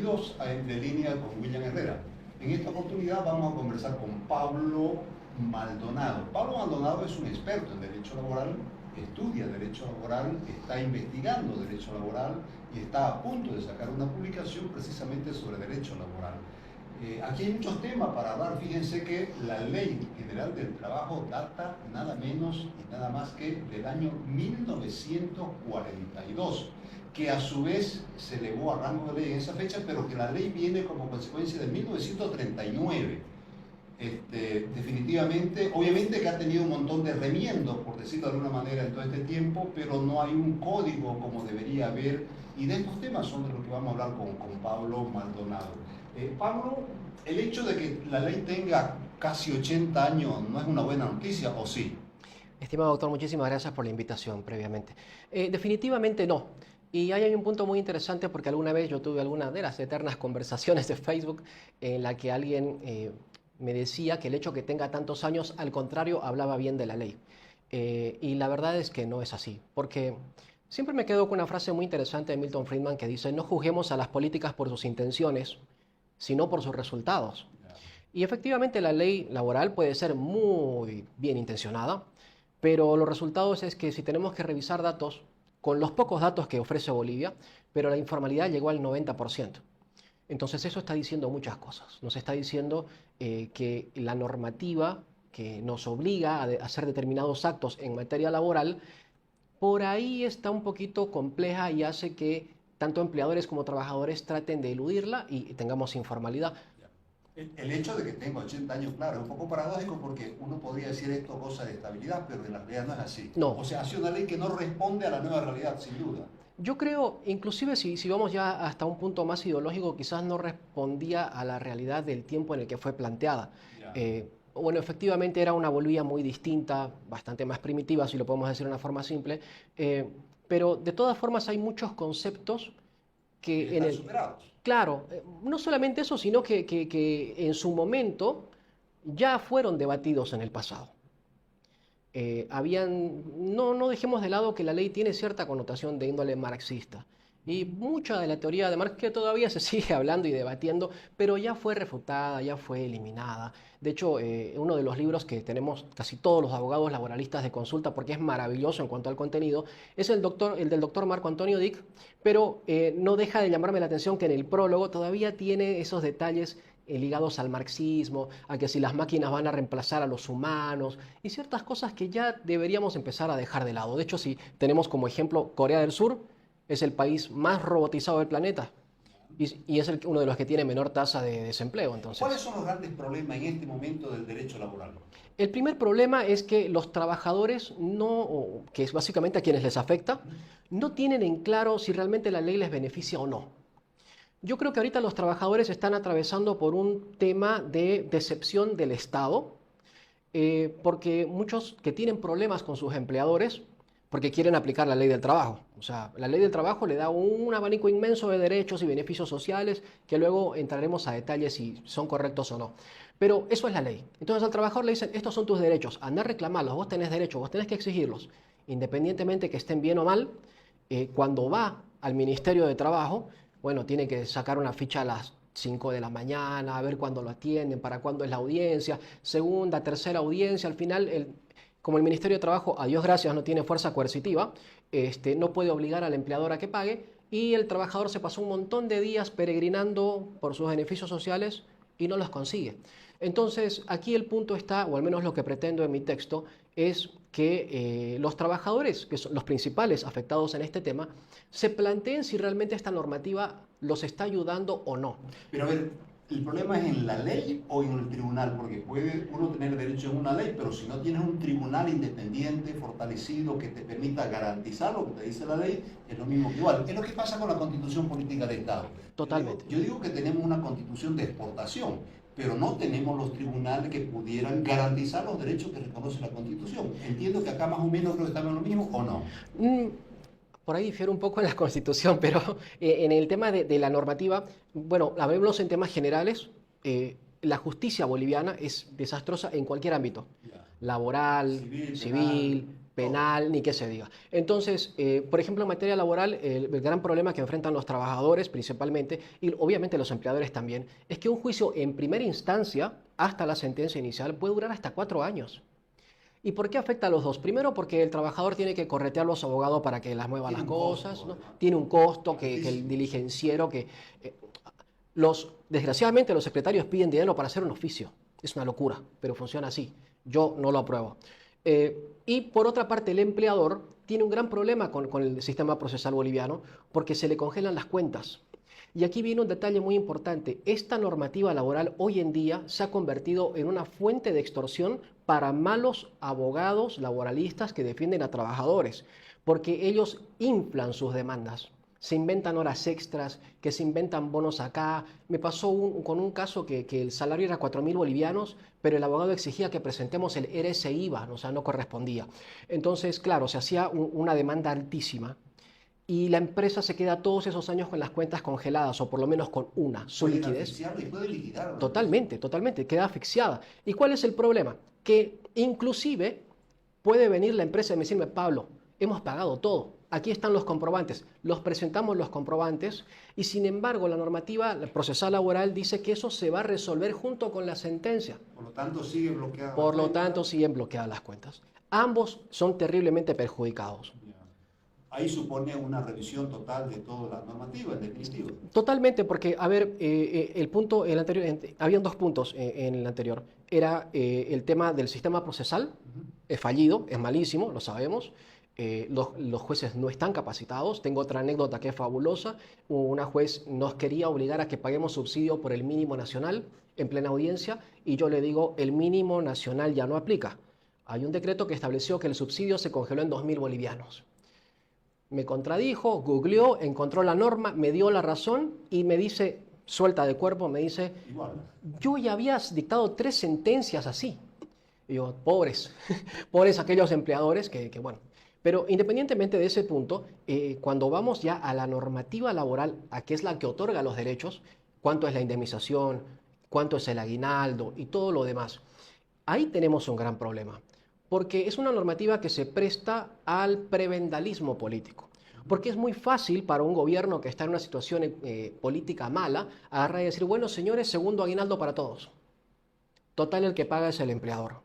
Bienvenidos a Entre Líneas con William Herrera. En esta oportunidad vamos a conversar con Pablo Maldonado. Pablo Maldonado es un experto en Derecho Laboral, estudia Derecho Laboral, está investigando Derecho Laboral y está a punto de sacar una publicación precisamente sobre Derecho Laboral. Aquí hay muchos temas para hablar. Fíjense que la Ley General del Trabajo data nada menos y nada más que del año 1942, que a su vez se elevó a rango de ley en esa fecha, pero que la ley viene como consecuencia de 1939. Definitivamente, obviamente que ha tenido un montón de remiendos, por decirlo de alguna manera, en todo este tiempo, pero no hay un código como debería haber, y de estos temas son de los que vamos a hablar con Pablo Maldonado. Pablo, el hecho de que la ley tenga casi 80 años no es una buena noticia, ¿o sí? Estimado doctor, muchísimas gracias por la invitación previamente. Definitivamente no. Y ahí hay un punto muy interesante porque alguna vez yo tuve alguna de las eternas conversaciones de Facebook en la que alguien me decía que el hecho que tenga tantos años, al contrario, hablaba bien de la ley. Y la verdad es que no es así, porque siempre me quedo con una frase muy interesante de Milton Friedman que dice: no juzguemos a las políticas por sus intenciones, sino por sus resultados. Y efectivamente la ley laboral puede ser muy bien intencionada, pero los resultados es que si tenemos que revisar datos, con los pocos datos que ofrece Bolivia, pero la informalidad llegó al 90%. Entonces eso está diciendo muchas cosas. Nos está diciendo que la normativa que nos obliga a hacer determinados actos en materia laboral, por ahí está un poquito compleja y hace que tanto empleadores como trabajadores traten de eludirla y tengamos informalidad. El hecho de que tenga 80 años, claro, es un poco paradójico porque uno podría decir esto cosa de estabilidad, pero en la realidad no es así. No. O sea, hace una ley que no responde a la nueva realidad, sin duda. Yo creo, inclusive si vamos ya hasta un punto más ideológico, quizás no respondía a la realidad del tiempo en el que fue planteada. Bueno, efectivamente era una Bolivia muy distinta, bastante más primitiva, si lo podemos decir de una forma simple, pero de todas formas hay muchos conceptos que están superados. Claro, no solamente eso, sino que en su momento ya fueron debatidos en el pasado. No dejemos de lado que la ley tiene cierta connotación de índole marxista. Y mucha de la teoría de Marx que todavía se sigue hablando y debatiendo, pero ya fue refutada, ya fue eliminada. De hecho, uno de los libros que tenemos casi todos los abogados laboralistas de consulta, porque es maravilloso en cuanto al contenido, es el del doctor Marco Antonio Dick, pero no deja de llamarme la atención que en el prólogo todavía tiene esos detalles ligados al marxismo, a que si las máquinas van a reemplazar a los humanos y ciertas cosas que ya deberíamos empezar a dejar de lado. De hecho, si tenemos como ejemplo Corea del Sur, es el país más robotizado del planeta y es uno de los que tiene menor tasa de desempleo. Entonces, ¿cuáles son los grandes problemas en este momento del derecho laboral? El primer problema es que los trabajadores, que es básicamente a quienes les afecta, no tienen en claro si realmente la ley les beneficia o no. Yo creo que ahorita los trabajadores están atravesando por un tema de decepción del Estado, porque muchos que tienen problemas con sus empleadores, porque quieren aplicar la ley del trabajo. O sea, la ley del trabajo le da un abanico inmenso de derechos y beneficios sociales que luego entraremos a detalles si son correctos o no. Pero eso es la ley. Entonces al trabajador le dicen: estos son tus derechos, anda a reclamarlos, vos tenés derechos, vos tenés que exigirlos. Independientemente que estén bien o mal, cuando va al Ministerio de Trabajo, bueno, tiene que sacar una ficha a las 5 de la mañana, a ver cuándo lo atienden, para cuándo es la audiencia, segunda, tercera audiencia. Al final, como el Ministerio de Trabajo, a Dios gracias, no tiene fuerza coercitiva, no puede obligar al empleador a que pague, y el trabajador se pasó un montón de días peregrinando por sus beneficios sociales y no los consigue. Entonces, aquí el punto está, o al menos lo que pretendo en mi texto, es que los trabajadores, que son los principales afectados en este tema, se planteen si realmente esta normativa los está ayudando o no. Pero a ver, ¿el problema es en la ley o en el tribunal? Porque puede uno tener derecho en una ley, pero si no tienes un tribunal independiente, fortalecido, que te permita garantizar lo que te dice la ley, es lo mismo que igual. Es lo que pasa con la Constitución Política del Estado. Totalmente. Yo digo que tenemos una Constitución de exportación, pero no tenemos los tribunales que pudieran garantizar los derechos que reconoce la Constitución. Entiendo que acá más o menos creo que estamos en lo mismo, ¿o no? Por ahí difiere un poco en la Constitución, pero en el tema de la normativa, bueno, hablemos en temas generales. La justicia boliviana es desastrosa en cualquier ámbito: laboral, civil, penal, ni qué se diga. Entonces, por ejemplo, en materia laboral, el gran problema que enfrentan los trabajadores principalmente, y obviamente los empleadores también, es que un juicio en primera instancia, hasta la sentencia inicial, puede durar hasta 4 años. ¿Y por qué afecta a los dos? Primero, porque el trabajador tiene que corretear a los abogados para que las muevan Tiene las un costo, cosas, ¿no? además, Tiene un costo que el altísimo. diligenciero, eh, desgraciadamente los secretarios piden dinero para hacer un oficio. Es una locura, pero funciona así. Yo no lo apruebo. Y por otra parte, el empleador tiene un gran problema con el sistema procesal boliviano porque se le congelan las cuentas. Y aquí viene un detalle muy importante. Esta normativa laboral hoy en día se ha convertido en una fuente de extorsión para malos abogados laboralistas que defienden a trabajadores, porque ellos inflan sus demandas. Se inventan horas extras, que se inventan bonos acá. Me pasó con un caso que el salario era 4.000 bolivianos, pero el abogado exigía que presentemos el RS-IVA, o sea, no correspondía. Entonces, claro, se hacía una demanda altísima y la empresa se queda todos esos años con las cuentas congeladas, o por lo menos con una, su Pueden liquidez. asfixiarlo y puede liquidar a la empresa. Totalmente, totalmente, queda asfixiada. ¿Y cuál es el problema? Que inclusive puede venir la empresa y decirme, Pablo, hemos pagado todo, aquí están los comprobantes, los presentamos los comprobantes y sin embargo la normativa procesal laboral dice que eso se va a resolver junto con la sentencia. Por lo tanto, sigue bloqueada la Por lo cuenta. tanto, siguen bloqueadas las cuentas. Ambos son terriblemente perjudicados. Ya. Ahí supone una revisión total de toda la normativa, en definitiva. Totalmente, porque, a ver, el punto, el anterior, habían dos puntos en el anterior. Era el tema del sistema procesal, es fallido, es malísimo, lo sabemos. Los jueces no están capacitados. Tengo otra anécdota que es fabulosa. Una juez nos quería obligar a que paguemos subsidio por el mínimo nacional en plena audiencia y yo le digo, el mínimo nacional ya no aplica. Hay un decreto que estableció que el subsidio se congeló en 2.000 bolivianos. Me contradijo, googleó, encontró la norma, me dio la razón y me dice, suelta de cuerpo, me dice, Igual. yo ya habías dictado 3 sentencias así. Y yo, pobres, pobres aquellos empleadores que bueno. Pero independientemente de ese punto, cuando vamos ya a la normativa laboral, a qué es la que otorga los derechos, cuánto es la indemnización, cuánto es el aguinaldo y todo lo demás, ahí tenemos un gran problema, porque es una normativa que se presta al prebendalismo político. Porque es muy fácil para un gobierno que está en una situación política mala agarrar y decir, bueno, señores, segundo aguinaldo para todos. Total, el que paga es el empleador.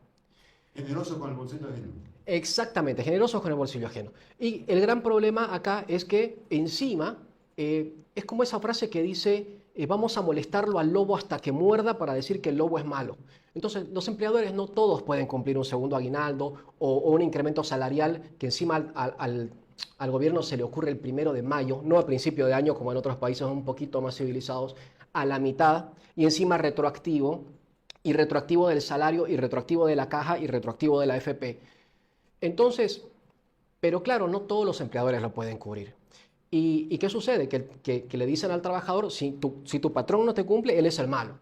Generoso con el bolsillo ajeno. Exactamente, generosos con el bolsillo ajeno. Y el gran problema acá es que encima es como esa frase que dice, vamos a molestarlo al lobo hasta que muerda para decir que el lobo es malo. Entonces, los empleadores no todos pueden cumplir un segundo aguinaldo o un incremento salarial que encima al gobierno se le ocurre el 1 de mayo, no a principio de año como en otros países un poquito más civilizados, a la mitad y encima retroactivo, y retroactivo del salario, y retroactivo de la caja, y retroactivo de la AFP. Entonces, pero claro, no todos los empleadores lo pueden cubrir. ¿Y qué sucede? Que le dicen al trabajador, si tu patrón no te cumple, él es el malo.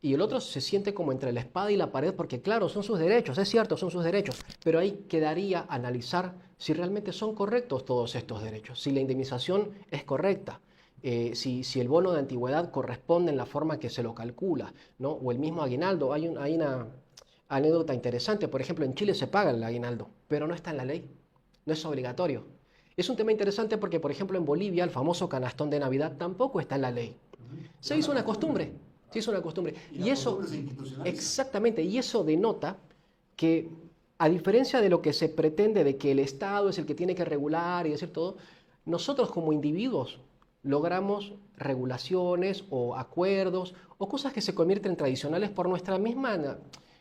Y el otro se siente como entre la espada y la pared, porque claro, son sus derechos, es cierto, son sus derechos, pero ahí quedaría analizar si realmente son correctos todos estos derechos, si la indemnización es correcta, si el bono de antigüedad corresponde en la forma que se lo calcula, ¿no? O el mismo aguinaldo. Hay una anécdota interesante, por ejemplo, en Chile se paga el aguinaldo, pero no está en la ley, no es obligatorio. Es un tema interesante porque, por ejemplo, en Bolivia el famoso canastón de Navidad tampoco está en la ley. Se hizo una costumbre, se hizo una costumbre. Y eso, costumbre se institucionaliza. exactamente, y eso denota que, a diferencia de lo que se pretende de que el Estado es el que tiene que regular y decir todo, nosotros como individuos logramos regulaciones o acuerdos o cosas que se convierten en tradicionales por nuestra misma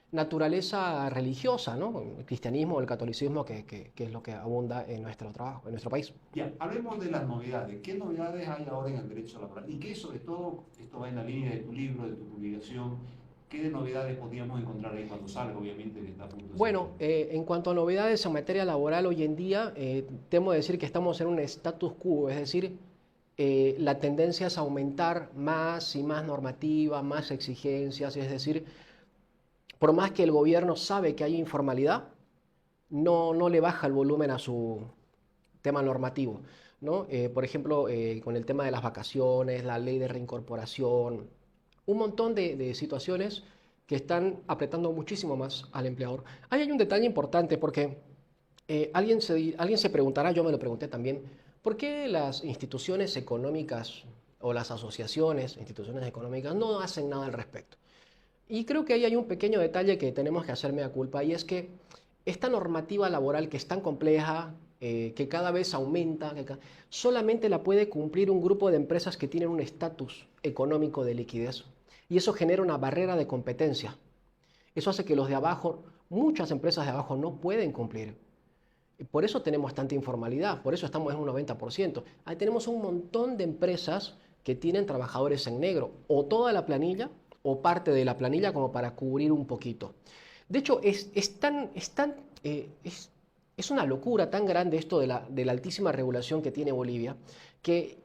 naturaleza religiosa, ¿no? El cristianismo o el catolicismo, que es lo que abunda en nuestro trabajo, en nuestro país. Ya, hablemos de las novedades. ¿Qué novedades hay ahora en el derecho laboral? Y qué, sobre todo, esto va en la línea de tu libro, de tu publicación, ¿qué novedades podríamos encontrar ahí cuando salga, obviamente, que está a punto de Bueno, salir? en cuanto a novedades en materia laboral hoy en día, temo decir que estamos en un status quo, es decir, la tendencia es aumentar más y más normativa, más exigencias, es decir, por más que el gobierno sabe que hay informalidad, no le baja el volumen a su tema normativo, ¿no? Por ejemplo, con el tema de las vacaciones, la ley de reincorporación, un montón de situaciones que están apretando muchísimo más al empleador. Ahí hay un detalle importante porque Alguien se preguntará, yo me lo pregunté también, ¿por qué las instituciones económicas o las asociaciones, instituciones económicas, no hacen nada al respecto? Y creo que ahí hay un pequeño detalle que tenemos que hacerme a culpa, y es que esta normativa laboral que es tan compleja, que cada vez aumenta, solamente la puede cumplir un grupo de empresas que tienen un estatus económico de liquidez. Y eso genera una barrera de competencia. Eso hace que los de abajo, muchas empresas de abajo no pueden cumplir. Y por eso tenemos tanta informalidad, por eso estamos en un 90%. Ahí tenemos un montón de empresas que tienen trabajadores en negro, o toda la planilla o parte de la planilla como para cubrir un poquito. De hecho, es una locura tan grande esto de la altísima regulación que tiene Bolivia, que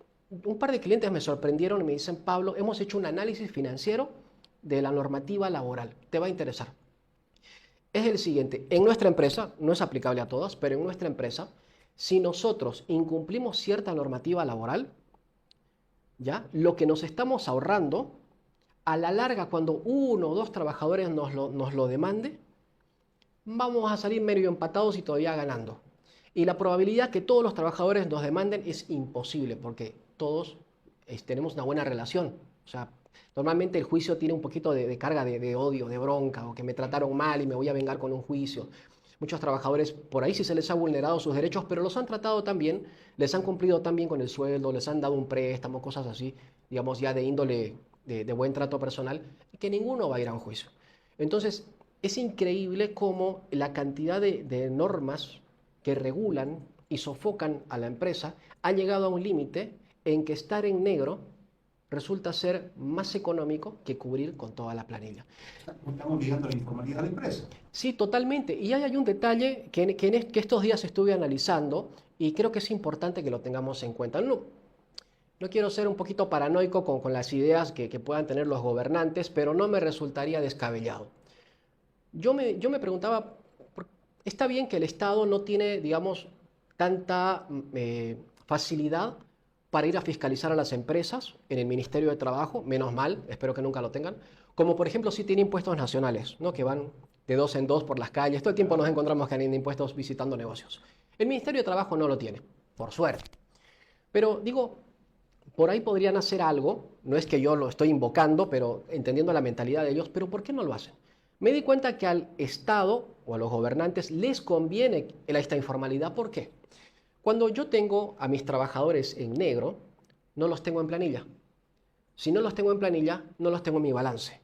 un par de clientes me sorprendieron y me dicen, Pablo, hemos hecho un análisis financiero de la normativa laboral. Te va a interesar. Es el siguiente, en nuestra empresa, no es aplicable a todas, pero en nuestra empresa, si nosotros incumplimos cierta normativa laboral, ¿ya? Lo que nos estamos ahorrando, a la larga, cuando uno o dos trabajadores nos lo demande, vamos a salir medio empatados y todavía ganando. Y la probabilidad que todos los trabajadores nos demanden es imposible, porque todos tenemos una buena relación. O sea, normalmente el juicio tiene un poquito de carga de odio, de bronca, o que me trataron mal y me voy a vengar con un juicio. Muchos trabajadores por ahí sí se les ha vulnerado sus derechos, pero los han tratado tan bien, les han cumplido tan bien con el sueldo, les han dado un préstamo, cosas así, digamos ya de índole de buen trato personal, que ninguno va a ir a un juicio. Entonces, es increíble cómo la cantidad de normas que regulan y sofocan a la empresa ha llegado a un límite en que estar en negro resulta ser más económico que cubrir con toda la planilla. Estamos ligando la informalidad a la empresa. Sí, totalmente. Y hay un detalle que estos días estuve analizando y creo que es importante que lo tengamos en cuenta. No quiero ser un poquito paranoico con las ideas que puedan tener los gobernantes, pero no me resultaría descabellado. Yo me preguntaba, está bien que el Estado no tiene, digamos, tanta facilidad para ir a fiscalizar a las empresas en el Ministerio de Trabajo, menos mal, espero que nunca lo tengan, como por ejemplo sí tiene impuestos nacionales, ¿no? Que van de dos en dos por las calles, todo el tiempo nos encontramos que hay impuestos visitando negocios. El Ministerio de Trabajo no lo tiene, por suerte. Pero digo, por ahí podrían hacer algo, no es que yo lo estoy invocando, pero entendiendo la mentalidad de ellos, pero ¿por qué no lo hacen? Me di cuenta que al Estado o a los gobernantes les conviene esta informalidad. ¿Por qué? Cuando yo tengo a mis trabajadores en negro, no los tengo en planilla. Si no los tengo en planilla, no los tengo en mi balance.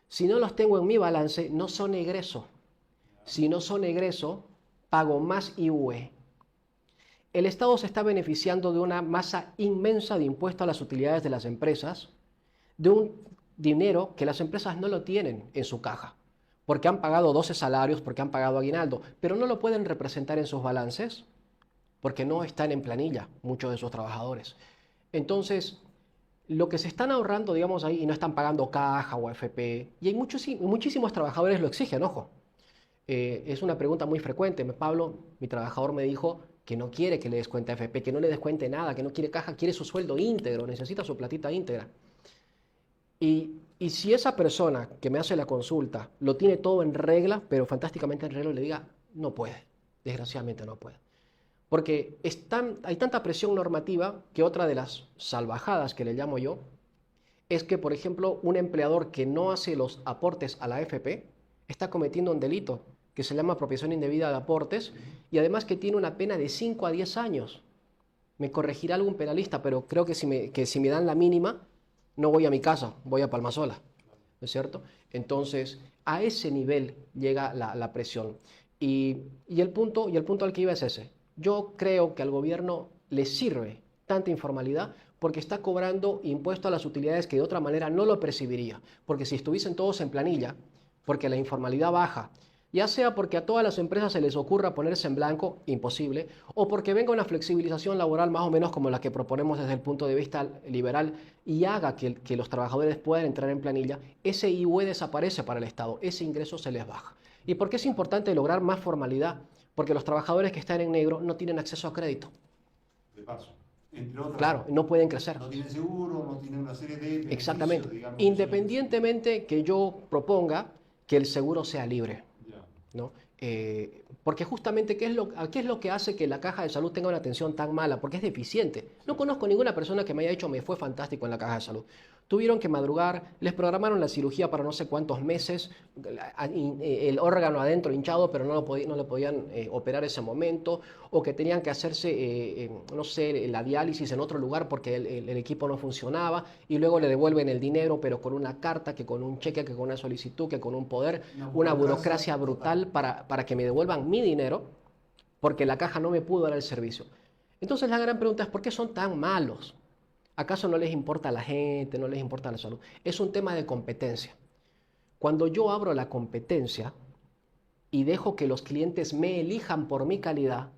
Si no los tengo en mi balance, no son egreso. Si no son egreso, pago más IUE. El Estado se está beneficiando de una masa inmensa de impuestos a las utilidades de las empresas, de un dinero que las empresas no lo tienen en su caja, porque han pagado 12 salarios, porque han pagado aguinaldo, pero no lo pueden representar en sus balances, porque no están en planilla muchos de sus trabajadores. Entonces, lo que se están ahorrando, digamos, ahí, y no están pagando caja o AFP, y hay muchísimos trabajadores lo exigen, ojo. Es una pregunta muy frecuente. Pablo, mi trabajador, me dijo que no quiere que le descuente AFP, que no le descuente nada, que no quiere caja, quiere su sueldo íntegro, necesita su platita íntegra. Y si esa persona que me hace la consulta lo tiene todo en regla, pero fantásticamente en regla, le diga, no puede, desgraciadamente no puede. Porque hay tanta presión normativa que otra de las salvajadas que le llamo yo es que, por ejemplo, un empleador que no hace los aportes a la AFP está cometiendo un delito que se llama apropiación indebida de aportes y además que tiene una pena de 5 a 10 años. Me corregirá algún penalista, pero creo que si me dan la mínima, no voy a mi casa, voy a Palmasola, ¿no es cierto? Entonces, a ese nivel llega la presión. Y el punto al que iba es ese. Yo creo que al gobierno le sirve tanta informalidad porque está cobrando impuesto a las utilidades que de otra manera no lo percibiría. Porque si estuviesen todos en planilla, porque la informalidad baja, ya sea porque a todas las empresas se les ocurra ponerse en blanco, imposible, o porque venga una flexibilización laboral más o menos como la que proponemos desde el punto de vista liberal y haga que los trabajadores puedan entrar en planilla, ese IUE desaparece para el Estado, ese ingreso se les baja. ¿Y por qué es importante lograr más formalidad? Porque los trabajadores que están en negro no tienen acceso a crédito. De paso, entre otras. Claro, no pueden crecer. No tienen seguro, no tienen una serie de Exactamente. digamos, Independientemente que yo proponga que el seguro sea libre, ya. ¿no? Porque justamente, ¿qué es lo que hace que la caja de salud tenga una atención tan mala? Porque es deficiente. No conozco ninguna persona que me haya dicho, me fue fantástico en la caja de salud. Tuvieron que madrugar, les programaron la cirugía para no sé cuántos meses, el órgano adentro hinchado, pero no le podían operar ese momento, o que tenían que hacerse, no sé, la diálisis en otro lugar porque el equipo no funcionaba, y luego le devuelven el dinero, pero con una carta, que con un cheque, que con una solicitud, que con un poder, una burocracia brutal para que me devuelvan mi dinero, porque la caja no me pudo dar el servicio. Entonces la gran pregunta es, ¿por qué son tan malos? ¿Acaso no les importa a la gente, no les importa la salud? Es un tema de competencia. Cuando yo abro la competencia y dejo que los clientes me elijan por mi calidad,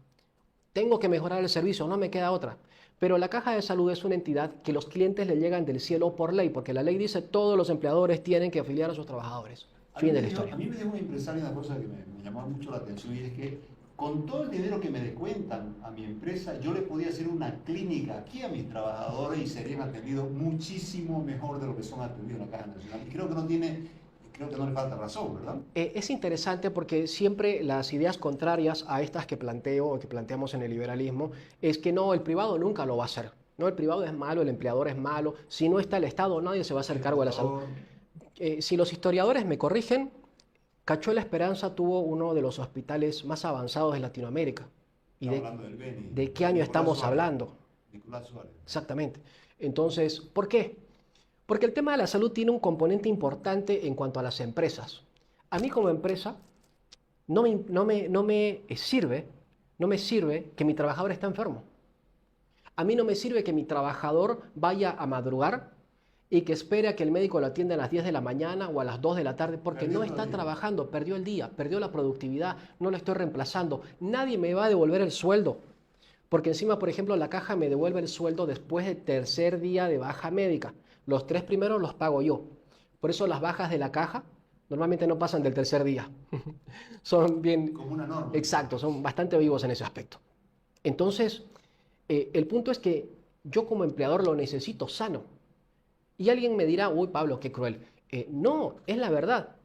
tengo que mejorar el servicio, no me queda otra. Pero la caja de salud es una entidad que los clientes le llegan del cielo por ley, porque la ley dice todos los empleadores tienen que afiliar a sus trabajadores. Fin de la historia. A mí me dijo un empresario una cosa que me llamó mucho la atención, y es que con todo el dinero que me descuentan a mi empresa, yo le podía hacer una clínica aquí a mis trabajadores y serían atendidos muchísimo mejor de lo que son atendidos en la Caja Nacional. Y creo que no le falta razón, ¿verdad? Es interesante porque siempre las ideas contrarias a estas que planteo o que planteamos en el liberalismo es que no, el privado nunca lo va a hacer. No, el privado es malo, el empleador es malo. Si no está el Estado, nadie se va a hacer cargo de la salud. Si los historiadores me corrigen, Cachuela Esperanza tuvo uno de los hospitales más avanzados de Latinoamérica. ¿Y de qué año estamos hablando? Nicolás Suárez. Exactamente. Entonces, ¿por qué? Porque el tema de la salud tiene un componente importante en cuanto a las empresas. A mí como empresa no me sirve que mi trabajador esté enfermo. A mí no me sirve que mi trabajador vaya a madrugar y que espere a que el médico lo atienda a las 10 de la mañana o a las 2 de la tarde, porque no está trabajando, perdió el día, perdió la productividad, no lo estoy reemplazando. Nadie me va a devolver el sueldo, porque encima, por ejemplo, la caja me devuelve el sueldo después del tercer día de baja médica. Los 3 primeros los pago yo. Por eso las bajas de la caja normalmente no pasan del tercer día. Son bien... Como una norma. Exacto, son bastante vivos en ese aspecto. Entonces, el punto es que yo como empleador lo necesito sano. Y alguien me dirá, uy, Pablo, qué cruel. No, es la verdad.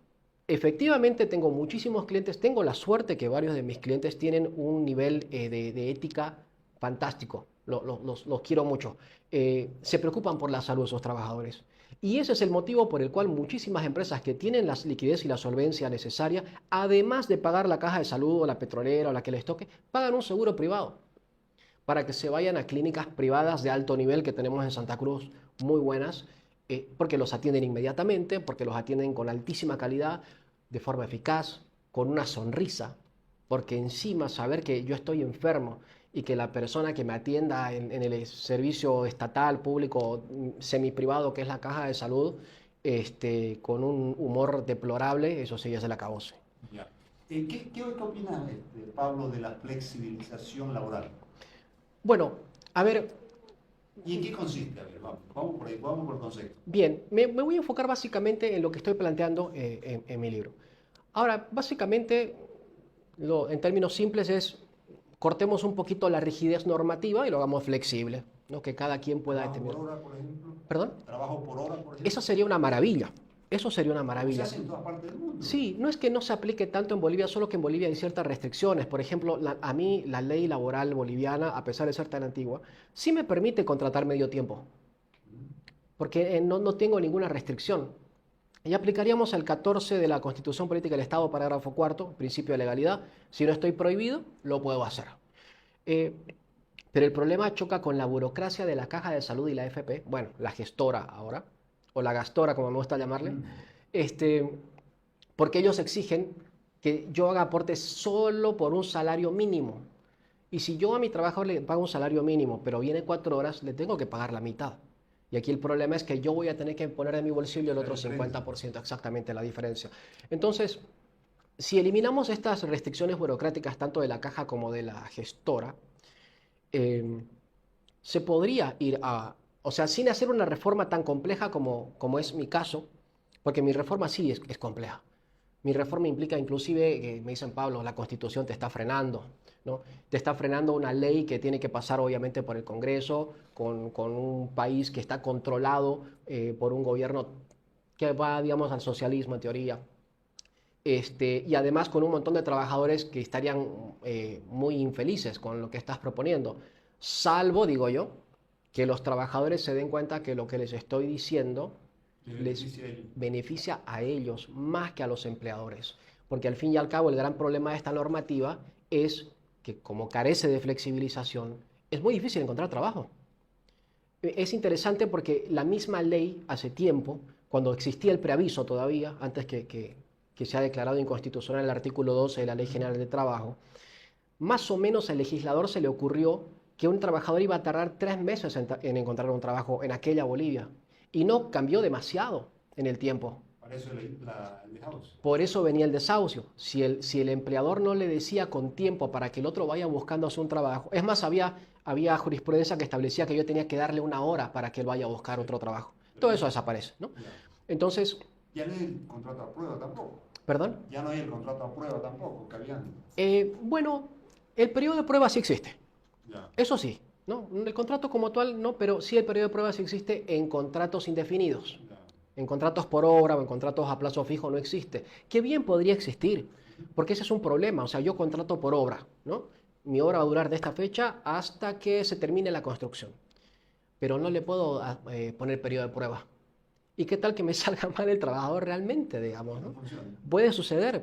Efectivamente, tengo muchísimos clientes. Tengo la suerte que varios de mis clientes tienen un nivel de ética fantástico. Los quiero mucho. Se preocupan por la salud de sus trabajadores. Y ese es el motivo por el cual muchísimas empresas que tienen la liquidez y la solvencia necesaria, además de pagar la caja de salud o la petrolera o la que les toque, pagan un seguro privado para que se vayan a clínicas privadas de alto nivel que tenemos en Santa Cruz, muy buenas, porque los atienden inmediatamente, porque los atienden con altísima calidad, de forma eficaz, con una sonrisa, porque encima saber que yo estoy enfermo y que la persona que me atienda en el servicio estatal, público, semiprivado, que es la caja de salud, con un humor deplorable, eso sí ya se le acabóse. Ya. ¿Qué opinas, Pablo, de la flexibilización laboral? Bueno, a ver, ¿y en qué consiste? A ver, vamos por ahí, vamos por el concepto. bien, me voy a enfocar básicamente en lo que estoy planteando en mi libro. Ahora, básicamente, en términos simples es, cortemos un poquito la rigidez normativa y lo hagamos flexible, ¿no? Que cada quien pueda determinar. ¿Trabajo por hora, por ejemplo? ¿Perdón? ¿Trabajo por hora, por ejemplo? Eso sería una maravilla. Eso sería una maravilla. Se hace en todas partes del mundo. Sí, no es que no se aplique tanto en Bolivia, solo que en Bolivia hay ciertas restricciones. Por ejemplo, a mí la ley laboral boliviana, a pesar de ser tan antigua, sí me permite contratar medio tiempo, porque no tengo ninguna restricción. Y aplicaríamos el 14 de la Constitución Política del Estado, parágrafo 4, principio de legalidad. Si no estoy prohibido, lo puedo hacer. Pero el problema choca con la burocracia de la Caja de Salud y la AFP, bueno, la gestora ahora, o la gastora, como me gusta llamarle, porque ellos exigen que yo haga aportes solo por un salario mínimo. Y si yo a mi trabajador le pago un salario mínimo, pero viene 4 horas, le tengo que pagar la mitad. Y aquí el problema es que yo voy a tener que poner de mi bolsillo el otro 50%, exactamente la diferencia. Entonces, si eliminamos estas restricciones burocráticas, tanto de la caja como de la gestora, se podría ir a... O sea, sin hacer una reforma tan compleja como es mi caso, porque mi reforma sí es compleja. Mi reforma implica inclusive, que me dicen, Pablo, la Constitución te está frenando, ¿no? Te está frenando una ley que tiene que pasar obviamente por el Congreso, con un país que está controlado por un gobierno que va, digamos, al socialismo en teoría. y además con un montón de trabajadores que estarían muy infelices con lo que estás proponiendo. Salvo, digo yo, que los trabajadores se den cuenta que lo que les estoy diciendo les beneficia a ellos más que a los empleadores. Porque al fin y al cabo el gran problema de esta normativa es que como carece de flexibilización, es muy difícil encontrar trabajo. Es interesante porque la misma ley hace tiempo, cuando existía el preaviso todavía, antes que se ha declarado inconstitucional el artículo 12 de la Ley General de Trabajo, más o menos al legislador se le ocurrió que un trabajador iba a tardar 3 meses en encontrar un trabajo en aquella Bolivia. Y no cambió demasiado en el tiempo. Para eso el desahucio. Por eso venía el desahucio. Si el empleador no le decía con tiempo para que el otro vaya buscando un trabajo, es más, había jurisprudencia que establecía que yo tenía que darle 1 hora para que él vaya a buscar otro trabajo. Todo eso desaparece, ¿no? Entonces... Ya no hay el contrato a prueba tampoco. ¿Perdón? Ya no hay el contrato a prueba tampoco, que habían. Bueno, el periodo de prueba sí existe. Ya. Eso sí, ¿no? El contrato como tal no, pero sí el periodo de prueba sí existe en contratos indefinidos. Ya. En contratos por obra o en contratos a plazo fijo no existe. Qué bien podría existir, porque ese es un problema. O sea, yo contrato por obra, ¿no? Mi obra va a durar de esta fecha hasta que se termine la construcción. Pero no le puedo poner periodo de prueba. ¿Y qué tal que me salga mal el trabajador realmente, digamos, ¿no? Puede suceder,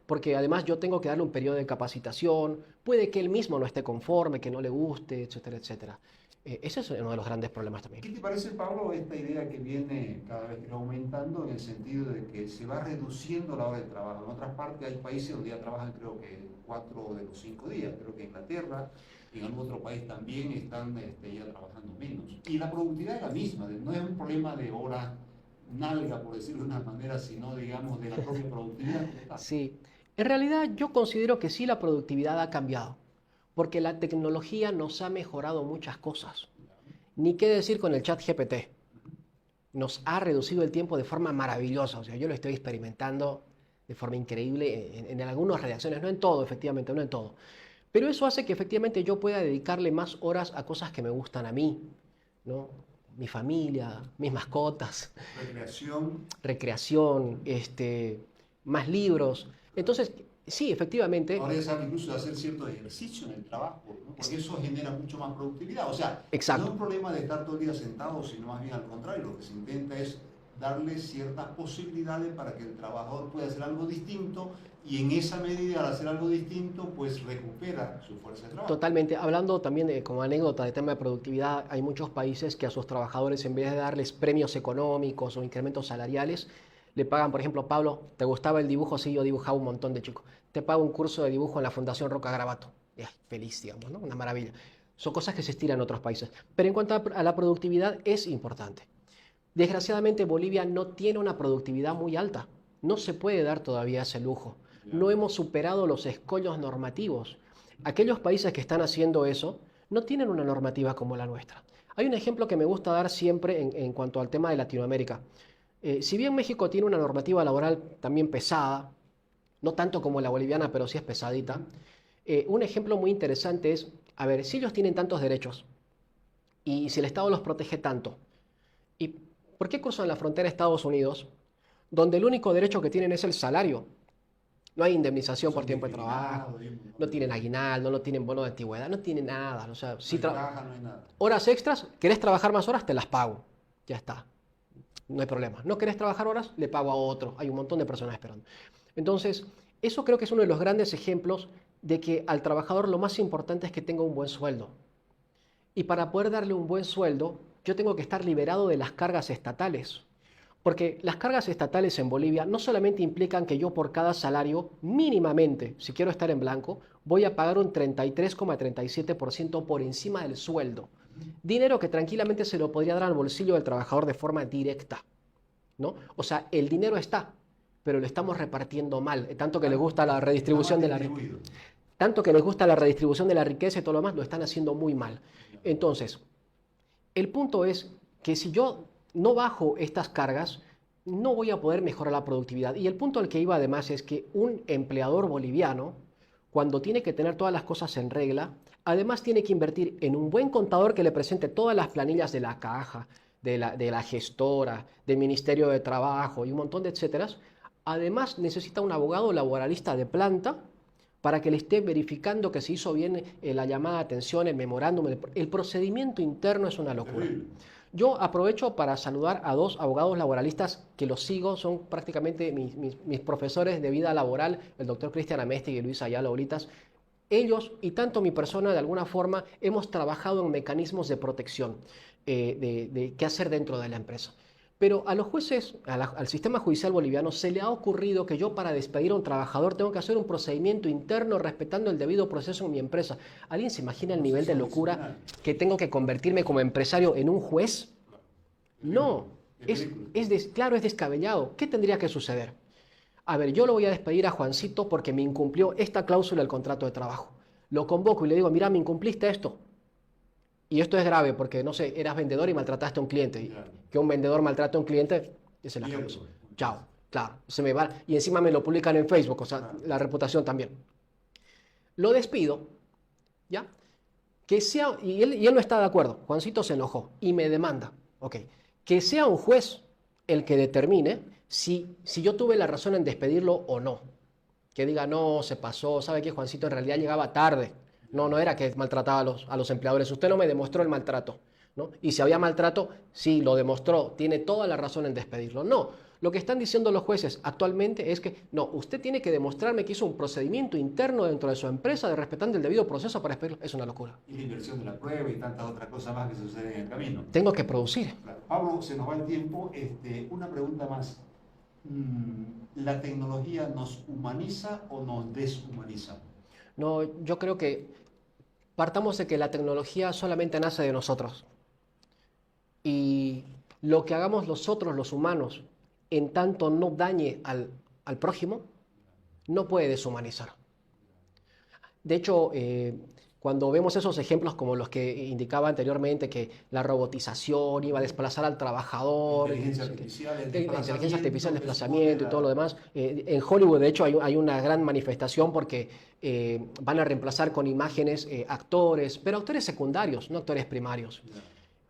porque además yo tengo que darle un periodo de capacitación, puede que él mismo no esté conforme, que no le guste, etcétera, etcétera. Ese es uno de los grandes problemas también. ¿Qué te parece, Pablo, esta idea que viene cada vez aumentando en el sentido de que se va reduciendo la hora de trabajo? En otras partes hay países donde ya trabajan creo que 4 de los 5 días, creo que Inglaterra, en algún otro país también están ya trabajando menos. Y la productividad es la misma, no es un problema de hora nalga, por decirlo de una manera, sino, digamos, de la propia productividad. Sí, en realidad yo considero que sí la productividad ha cambiado, porque la tecnología nos ha mejorado muchas cosas. Ni qué decir con el chat GPT. Nos ha reducido el tiempo de forma maravillosa, o sea, yo lo estoy experimentando de forma increíble en algunas redacciones, no en todo, efectivamente, no en todo. Pero eso hace que efectivamente yo pueda dedicarle más horas a cosas que me gustan a mí, ¿no? Mi familia, mis mascotas. Recreación, más libros. Entonces, sí, efectivamente. Ahora ya saben incluso hacer cierto ejercicio en el trabajo, ¿no? Porque eso genera mucho más productividad. O sea, exacto. No es un problema de estar todo el día sentado, sino más bien al contrario. Lo que se intenta es darle ciertas posibilidades para que el trabajador pueda hacer algo distinto y en esa medida, al hacer algo distinto, pues recupera su fuerza de trabajo. Totalmente. Hablando también como anécdota de tema de productividad, hay muchos países que a sus trabajadores, en vez de darles premios económicos o incrementos salariales, le pagan, por ejemplo, Pablo, ¿te gustaba el dibujo? Sí, yo dibujaba un montón de chicos. Te pago un curso de dibujo en la Fundación Roca Garabato. Feliz, digamos, ¿no? Una maravilla. Son cosas que se estiran en otros países. Pero en cuanto a la productividad, es importante. Desgraciadamente, Bolivia no tiene una productividad muy alta. No se puede dar todavía ese lujo. No hemos superado los escollos normativos. Aquellos países que están haciendo eso no tienen una normativa como la nuestra. Hay un ejemplo que me gusta dar siempre en cuanto al tema de Latinoamérica. Si bien México tiene una normativa laboral también pesada, no tanto como la boliviana, pero sí es pesadita, un ejemplo muy interesante es, a ver, si ellos tienen tantos derechos y si el Estado los protege tanto, ¿y por qué cruzan la frontera de Estados Unidos, donde el único derecho que tienen es el salario? No hay indemnización por tiempo de trabajo, no tienen aguinaldo, no tienen bono de antigüedad, no tienen nada. O sea, si no hay nada. Horas extras, ¿querés trabajar más horas? Te las pago. Ya está. No hay problema. ¿No querés trabajar horas? Le pago a otro. Hay un montón de personas esperando. Entonces, eso creo que es uno de los grandes ejemplos de que al trabajador lo más importante es que tenga un buen sueldo. Y para poder darle un buen sueldo, yo tengo que estar liberado de las cargas estatales. Porque las cargas estatales en Bolivia no solamente implican que yo por cada salario, mínimamente, si quiero estar en blanco, voy a pagar un 33,37% por encima del sueldo. Dinero que tranquilamente se lo podría dar al bolsillo del trabajador de forma directa, ¿no? O sea, el dinero está, pero lo estamos repartiendo mal. Tanto que les gusta la redistribución de la riqueza. Tanto que les gusta la redistribución de la riqueza y todo lo demás, lo están haciendo muy mal. Entonces, el punto es que si yo no bajo estas cargas, no voy a poder mejorar la productividad. Y el punto al que iba además es que un empleador boliviano, cuando tiene que tener todas las cosas en regla, además tiene que invertir en un buen contador que le presente todas las planillas de la caja, de la gestora, del Ministerio de Trabajo y un montón de etcéteras, Además, necesita un abogado laboralista de planta para que le esté verificando que se hizo bien la llamada de atención, el memorándum. El procedimiento interno es una locura. Yo aprovecho para saludar a dos abogados laboralistas que los sigo, son prácticamente mis profesores de vida laboral, el doctor Cristian Amesti y Luis Ayala Olitas. Ellos y tanto mi persona de alguna forma hemos trabajado en mecanismos de protección de qué hacer dentro de la empresa. Pero a los jueces, al sistema judicial boliviano, se le ha ocurrido que yo para despedir a un trabajador tengo que hacer un procedimiento interno respetando el debido proceso en mi empresa. ¿Alguien se imagina el nivel de locura que tengo que convertirme como empresario en un juez? No, claro, es descabellado. ¿Qué tendría que suceder? A ver, yo lo voy a despedir a Juancito porque me incumplió esta cláusula del contrato de trabajo. Lo convoco y le digo, mira, me incumpliste esto. Y esto es grave porque, no sé, eras vendedor y maltrataste a un cliente. Y que un vendedor maltrate a un cliente, esa es la causa. Chao, claro, se me va. Y encima me lo publican en Facebook, o sea, la reputación también. Lo despido, ¿ya? Y él no está de acuerdo. Juancito se enojó y me demanda. Ok, que sea un juez el que determine si yo tuve la razón en despedirlo o no. Que diga, no, se pasó, ¿sabe qué? Juancito en realidad llegaba tarde. No era que maltrataba a los empleadores. Usted no me demostró el maltrato, ¿no? Y si había maltrato, sí, lo demostró. Tiene toda la razón en despedirlo. No, lo que están diciendo los jueces actualmente es que, no, usted tiene que demostrarme que hizo un procedimiento interno dentro de su empresa de respetando el debido proceso para despedirlo. Es una locura. Y la inversión de la prueba y tantas otras cosas más que suceden en el camino. Tengo que producir. Claro. Pablo, se nos va el tiempo. Una pregunta más. ¿La tecnología nos humaniza o nos deshumaniza? No, yo creo que partamos de que la tecnología solamente nace de nosotros. Y lo que hagamos nosotros, los humanos, en tanto no dañe al prójimo, no puede deshumanizar. De hecho, cuando vemos esos ejemplos como los que indicaba anteriormente, que la robotización iba a desplazar al trabajador, la inteligencia artificial, el desplazamiento y todo lo demás, en Hollywood de hecho hay una gran manifestación porque van a reemplazar con imágenes actores, pero actores secundarios, no actores primarios.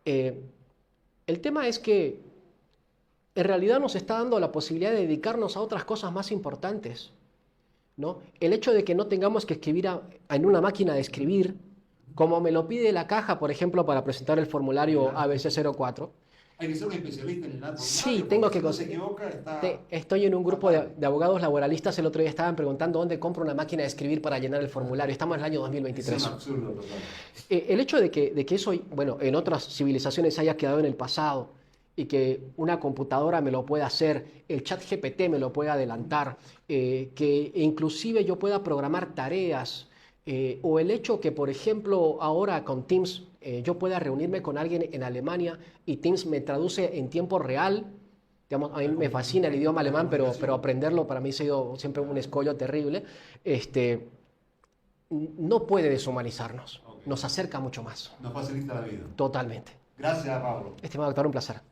El tema es que en realidad nos está dando la posibilidad de dedicarnos a otras cosas más importantes, ¿no? El hecho de que no tengamos que escribir en una máquina de escribir, como me lo pide la caja, por ejemplo, para presentar el formulario ABC04. Hay que ser un especialista en el formulario. Sí, tengo que conseguir. Estoy en un grupo de abogados laboralistas. El otro día estaban preguntando dónde compro una máquina de escribir para llenar el formulario. Estamos en el año 2023. Es un absurdo, total. El hecho de que eso, bueno, en otras civilizaciones haya quedado en el pasado y que una computadora me lo pueda hacer, el chat GPT me lo pueda adelantar, que inclusive yo pueda programar tareas, o el hecho que, por ejemplo, ahora con Teams yo pueda reunirme con alguien en Alemania y Teams me traduce en tiempo real. Digamos, a mí me fascina el idioma alemán, pero aprenderlo para mí ha sido siempre un escollo terrible. No puede deshumanizarnos, nos acerca mucho más. Nos facilita la vida. Totalmente. Gracias, Pablo. Estimado doctor, un placer.